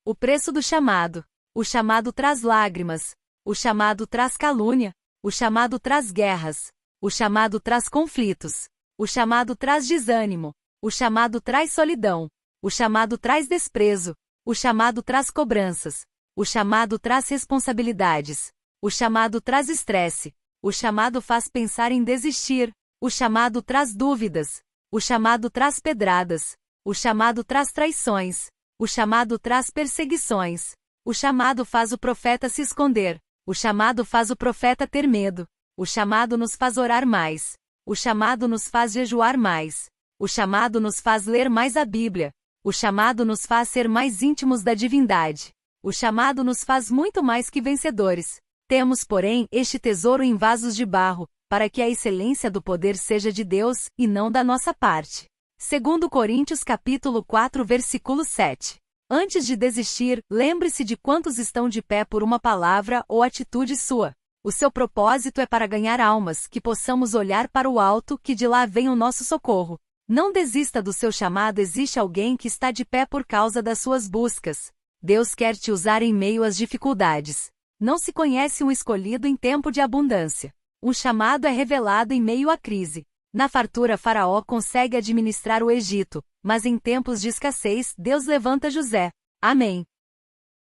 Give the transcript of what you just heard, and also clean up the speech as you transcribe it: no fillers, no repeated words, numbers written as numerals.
O preço do chamado. O chamado traz lágrimas. O chamado traz calúnia. O chamado traz guerras. O chamado traz conflitos. O chamado traz desânimo. O chamado traz solidão. O chamado traz desprezo. O chamado traz cobranças. O chamado traz responsabilidades. O chamado traz estresse. O chamado faz pensar em desistir. O chamado traz dúvidas. O chamado traz pedradas. O chamado traz traições. O chamado traz perseguições. O chamado faz o profeta se esconder. O chamado faz o profeta ter medo. O chamado nos faz orar mais. O chamado nos faz jejuar mais. O chamado nos faz ler mais a Bíblia. O chamado nos faz ser mais íntimos da divindade. O chamado nos faz muito mais que vencedores. Temos, porém, este tesouro em vasos de barro, para que a excelência do poder seja de Deus, e não da nossa parte. 2 Coríntios capítulo 4 versículo 7. Antes de desistir, lembre-se de quantos estão de pé por uma palavra ou atitude sua. O seu propósito é para ganhar almas, que possamos olhar para o alto, que de lá vem o nosso socorro. Não desista do seu chamado, existe alguém que está de pé por causa das suas buscas. Deus quer te usar em meio às dificuldades. Não se conhece um escolhido em tempo de abundância. Um chamado é revelado em meio à crise. Na fartura, Faraó consegue administrar o Egito, mas em tempos de escassez, Deus levanta José. Amém.